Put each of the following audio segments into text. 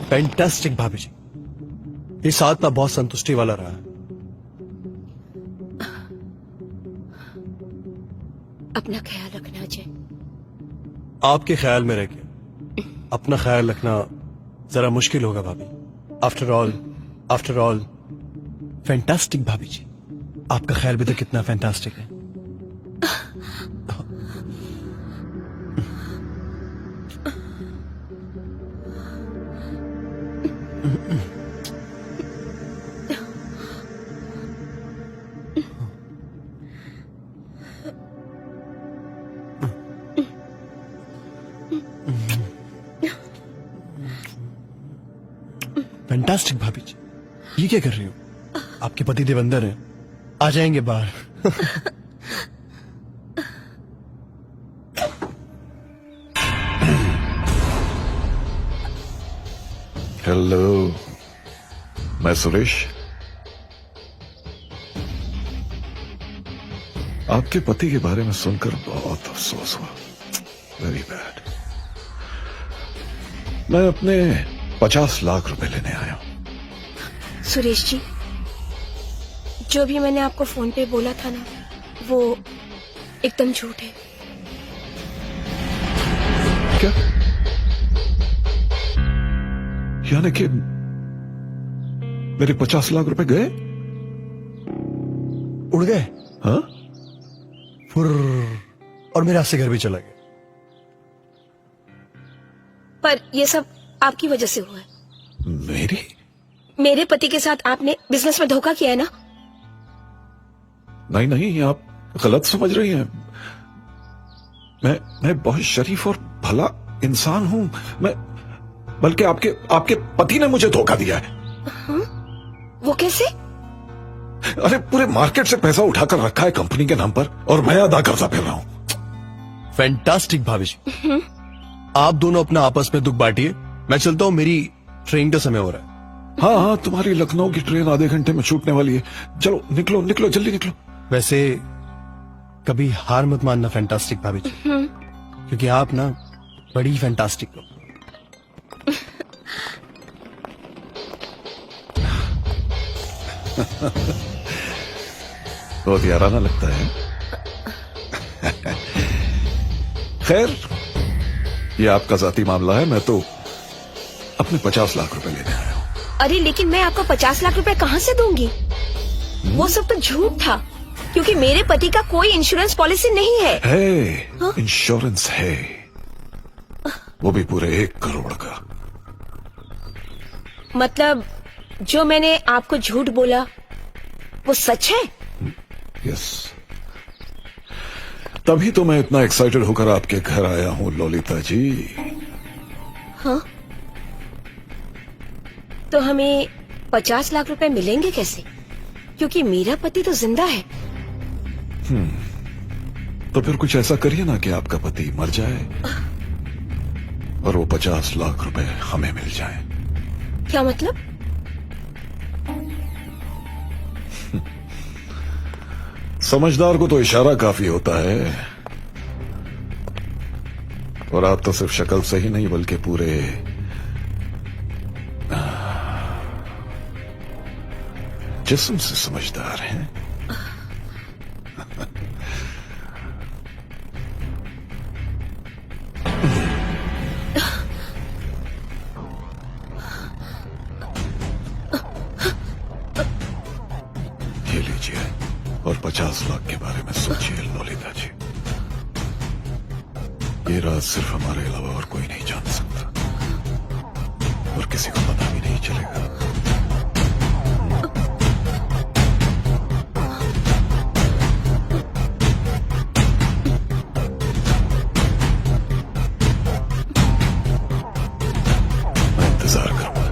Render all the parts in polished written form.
Fantastic भाभी जी, ये साथ ना बहुत संतुष्टि वाला रहा। अपना ख्याल रखना अजय। आपके ख्याल में रह के अपना ख्याल रखना जरा मुश्किल होगा भाभी। आफ्टर ऑल फैंटास्टिक भाभी जी, आपका ख्याल भी तो कितना फैंटास्टिक है। फैंटास्टिक भाभी जी, ये क्या कर रही हो? आपके पति देव अंदर हैं, आ जाएंगे बाहर। हेलो, मैं सुरेश। आपके पति के बारे में सुनकर बहुत अफसोस हुआ। Very bad. मैं अपने 50 लाख रुपए लेने आया हूं। सुरेश जी, जो भी मैंने आपको फोन पे बोला था ना, वो एकदम झूठ है। क्या? यानी कि मेरे 50 लाख रुपए गए? उड़ गए? हाँ? और मेरे हाथ से घर भी चला गया। पर ये सब आपकी वजह से हुआ है। मेरे पति के साथ आपने बिजनेस में धोखा किया है ना? नहीं नहीं, आप गलत समझ रही हैं। मैं बहुत शरीफ और भला इंसान हूं। मैं बल्कि आपके पति ने मुझे धोखा दिया है। वो कैसे? अरे पूरे मार्केट से पैसा उठाकर रखा है कंपनी के नाम पर और मैं अदा करता फिर रहा हूं। फैंटास्टिक भाभी जी, आप दोनों अपना आपस में दुख बांटिए। मैं चलता हूं, मेरी ट्रेन का समय हो रहा है। हाँ हाँ, तुम्हारी लखनऊ की ट्रेन आधे घंटे में छूटने वाली है। चलो निकलो निकलो, जल्दी निकलो। वैसे कभी हार मत मानना फैंटास्टिक भाभी जी, क्योंकि आप ना बड़ी फैंटास्टिक हो। बहुत याराना लगता है। खैर, ये आपका जाती मामला है। मैं तो अपने 50 लाख रुपए लेने आया हूं। अरे लेकिन मैं आपको 50 लाख रुपए कहाँ से दूंगी? वो सब तो झूठ था, क्योंकि मेरे पति का कोई इंश्योरेंस पॉलिसी नहीं है। है, इंश्योरेंस है, वो भी पूरे 1 करोड़ का। मतलब जो मैंने आपको झूठ बोला वो सच है? यस, तभी तो मैं इतना एक्साइटेड होकर आपके घर आया हूं ललिता जी। हाँ, तो हमें 50 लाख रुपए मिलेंगे कैसे? क्योंकि मेरा पति तो जिंदा है। तो फिर कुछ ऐसा करिए ना कि आपका पति मर जाए और वो 50 लाख रुपए हमें मिल जाए। क्या मतलब? समझदार को तो इशारा काफी होता है, और आप तो सिर्फ शक्ल से ही नहीं बल्कि पूरे जिस्म से समझदार हैं। ये लीजिए और 50 लाख के बारे में सोचिए ललिता जी। ये राज सिर्फ हमारे अलावा और कोई नहीं जान सकता, और किसी को पता भी नहीं चलेगा। मैं इंतजार करूंगा।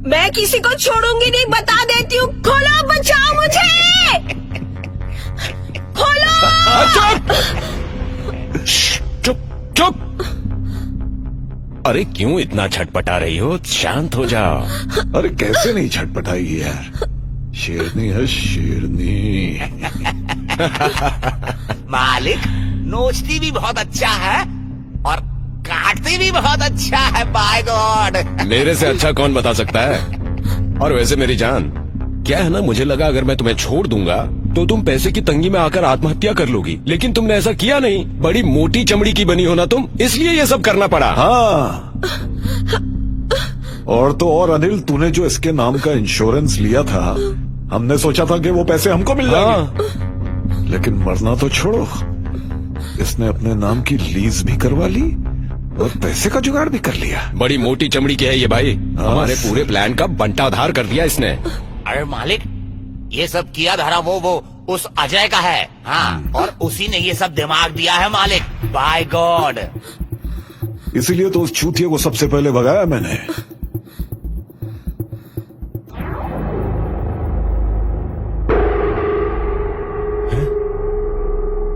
मैं किसी को छोड़ूंगी नहीं, बता देती हूँ। खोलो, बचाओ मुझे, खोलो। चुप चुप। अरे क्यों इतना छटपटा रही हो? शांत हो जाओ। अरे कैसे नहीं छटपटाई यार, शेरनी है शेरनी। मालिक नोचती भी बहुत अच्छा है और काटती भी बहुत अच्छा है। By God. मेरे से अच्छा कौन बता सकता है? और वैसे मेरी जान, क्या है ना, मुझे लगा अगर मैं तुम्हें छोड़ दूंगा तो तुम पैसे की तंगी में आकर आत्महत्या कर लोगी, लेकिन तुमने ऐसा किया नहीं। बड़ी मोटी चमड़ी की बनी हो ना तुम, इसलिए ये सब करना पड़ा। हाँ, और तो और अनिल, तूने जो इसके नाम का इंश्योरेंस लिया था, हमने सोचा था कि वो पैसे हमको मिल जाएंगे, लेकिन मरना तो छोड़ो, इसने अपने नाम की लीज भी करवा ली और पैसे का जुगाड़ भी कर लिया। बड़ी मोटी चमड़ी की है ये भाई, हमारे पूरे प्लान का बंटाधार कर दिया इसने। अरे मालिक, ये सब किया धरा वो उस अजय का है। हाँ, और उसी ने ये सब दिमाग दिया है मालिक। By God. इसीलिए तो उस चूतिए को सबसे पहले भगाया मैंने।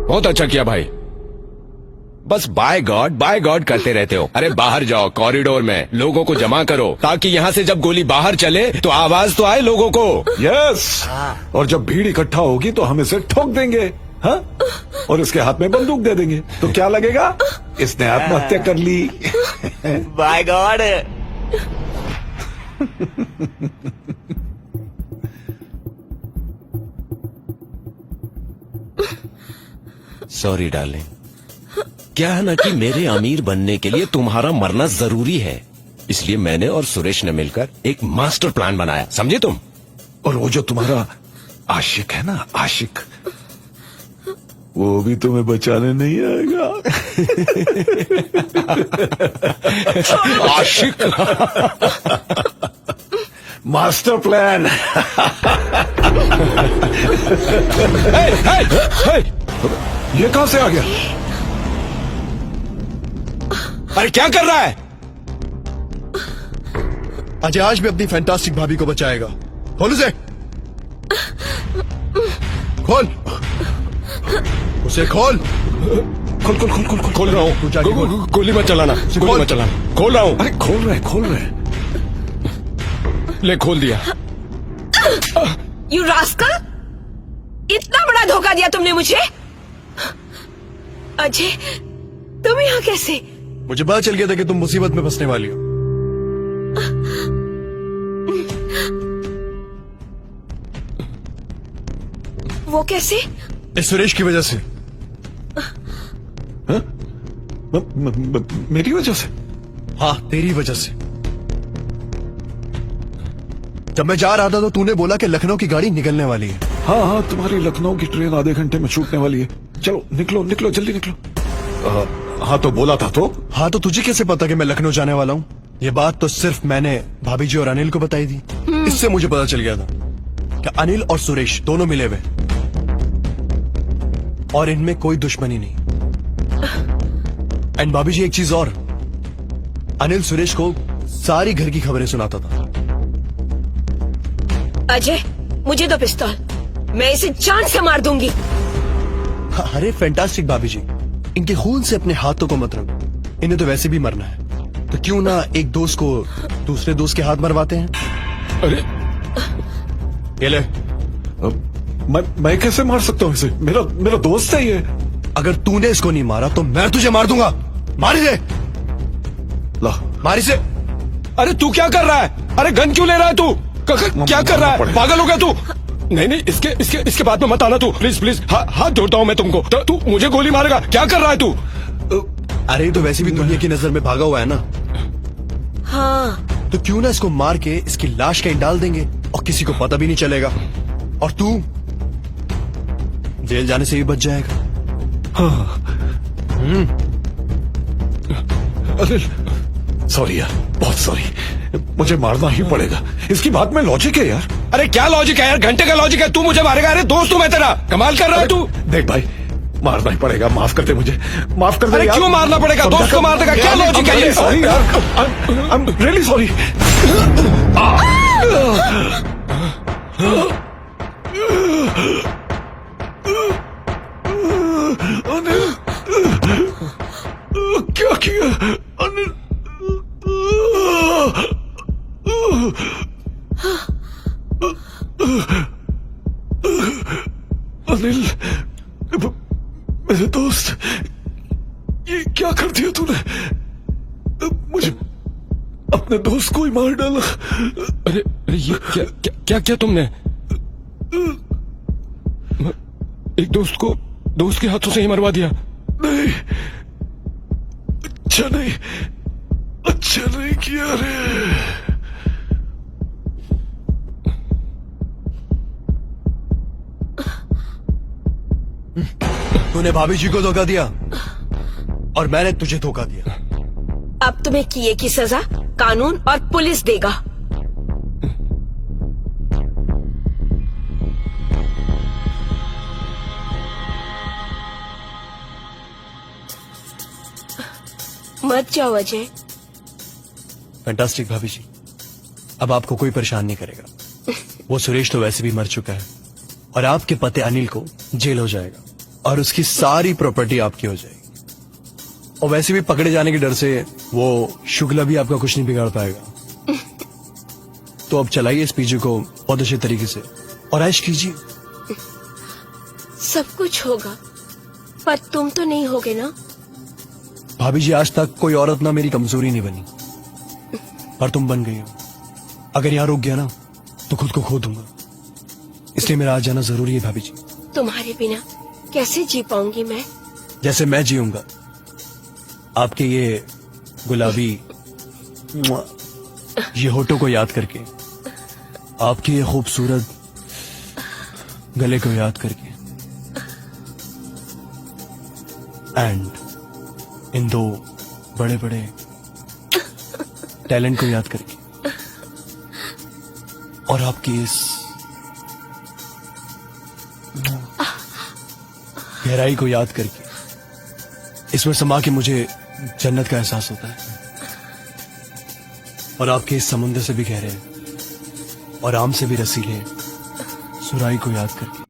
बहुत अच्छा किया भाई, बस बाय गॉड करते रहते हो। अरे बाहर जाओ, कॉरिडोर में लोगों को जमा करो, ताकि यहाँ से जब गोली बाहर चले तो आवाज तो आए लोगों को। यस, और जब भीड़ इकट्ठा होगी तो हम इसे ठोक देंगे। हाँ, और इसके हाथ में बंदूक दे देंगे तो क्या लगेगा, इसने आत्महत्या कर ली। By God. सॉरी डार्लिंग, क्या है ना कि मेरे अमीर बनने के लिए तुम्हारा मरना जरूरी है, इसलिए मैंने और सुरेश ने मिलकर एक मास्टर प्लान बनाया, समझे तुम? और वो जो तुम्हारा आशिक है ना, आशिक, वो भी तुम्हें बचाने नहीं आएगा। आशिक। Master plan. ये कहां से आ गया? अरे क्या कर रहा है? अजय आज भी अपनी फैंटास्टिक भाभी को बचाएगा। खोल उसे, खोल उसे, खोल खोल खोल खोल खोल खोल खोल रहा हूँ। गोली मत चलाना, गोली मत चलाना। खोल रहा हूँ। अरे खोल रहे। ले, खोल दिया। यू रास्कल, इतना बड़ा धोखा दिया तुमने मुझे। अजय, तुम यहाँ कैसे? मुझे पता चल गया था कि तुम मुसीबत में फंसने वाली हो। वो कैसे? इस सुरेश की वजह से। मेरी वजह से? हाँ, तेरी वजह से। जब मैं जा रहा था तो तूने बोला कि लखनऊ की गाड़ी निकलने वाली है। हाँ, तुम्हारी लखनऊ की ट्रेन आधे घंटे में छूटने वाली है। चलो निकलो जल्दी निकलो। हाँ तो बोला था तो। हाँ तो तुझे कैसे पता कि मैं लखनऊ जाने वाला हूँ? ये बात तो सिर्फ मैंने भाभी जी और अनिल को बताई थी। इससे मुझे पता चल गया था कि अनिल और सुरेश दोनों मिले हुए और इनमें कोई दुश्मनी नहीं। एंड भाभी जी, एक चीज और, अनिल सुरेश को सारी घर की खबरें सुनाता था। अजय, मुझे दो पिस्तौल, मैं इसे जान से मार दूंगी। अरे फैंटास्टिक भाभी जी, इनके खून से अपने हाथों को मत रंगो, इन्हें तो वैसे भी मरना है, तो क्यों ना एक दोस्त को दूसरे दोस्त के हाथ मरवाते हैं। अरे ये ले। मैं कैसे मार सकता हूँ इसे? मेरा दोस्त है ये। अगर तूने इसको नहीं मारा तो मैं तुझे मार दूंगा। मार इसे, ला मार इसे। अरे तू क्या कर रहा है? अरे गन क्यों ले रहा है तू? क्या कर रहा है? पागल हो गया तू? नहीं, इसके बाद में मत आना तू, प्लीज। हाथ जोड़ता हूँ मैं तुमको। तो तू मुझे गोली मारेगा? क्या कर रहा है तू? अरे तो वैसे भी दुनिया की नजर में भागा हुआ है ना। हाँ, तो क्यों ना इसको मार के इसकी लाश कहीं डाल देंगे और किसी को पता भी नहीं चलेगा, और तू जेल जाने से भी बच जाएगा। अरे सॉरी यार, बहुत सॉरी, मुझे मारना ही पड़ेगा। इसकी बात में लॉजिक है यार। अरे क्या लॉजिक है यार? घंटे का लॉजिक है। तू मुझे मारेगा? अरे दोस्त हूं मैं तेरा, कमाल कर रहा है तू। देख भाई, मारना ही पड़ेगा, माफ कर दे मुझे, माफ कर दे अरे यार। क्यों मारना पड़ेगा? दोस्त को मारने का क्या लॉजिक है ये? सॉरी यार, I am really sorry. Anil, क्या किया अनिल? अनिल, मेरे दोस्त, ये क्या कर दिया तूने? मुझे अपने दोस्त को ही मार डाला। अरे अरे ये क्या क्या क्या, क्या तुमने? एक दोस्त को दोस्त के हाथों से ही मरवा दिया? नहीं, अच्छा नहीं, अच्छा नहीं किया रे। तूने भाभी जी को धोखा दिया और मैंने तुझे धोखा दिया। अब तुम्हें किए की सजा कानून और पुलिस देगा। मत जाओ अजय। फैंटास्टिक भाभी जी, अब आपको कोई परेशान नहीं करेगा। वो सुरेश तो वैसे भी मर चुका है और आपके पति अनिल को जेल हो जाएगा और उसकी सारी प्रॉपर्टी आपकी हो जाएगी। और वैसे भी पकड़े जाने के डर से वो शुक्ला भी आपका कुछ नहीं बिगाड़ पाएगा। तो अब चलाइए इस पीजी को बहुत अच्छे तरीके से और ऐश कीजिए। सब कुछ होगा पर तुम तो नहीं होगे ना। भाभी जी, आज तक कोई औरत ना मेरी कमजोरी नहीं बनी, पर तुम बन गई हो। अगर यहाँ रुक गया ना तो खुद को खो दूंगा, इसलिए मेरा आ जाना जरूरी है भाभी जी। तुम्हारे बिना कैसे जी पाऊंगी मैं। जैसे मैं जीऊंगा आपके ये गुलाबी ये होठों को याद करके, आपके ये खूबसूरत गले को याद करके, एंड इन दो बड़े बड़े टैलेंट को याद करके, और आपकी इस गहराई को याद करके, इसमें समा के मुझे जन्नत का एहसास होता है। और आपके इस समुद्र से भी गहरे और आम से भी रसीले सुराही को याद करके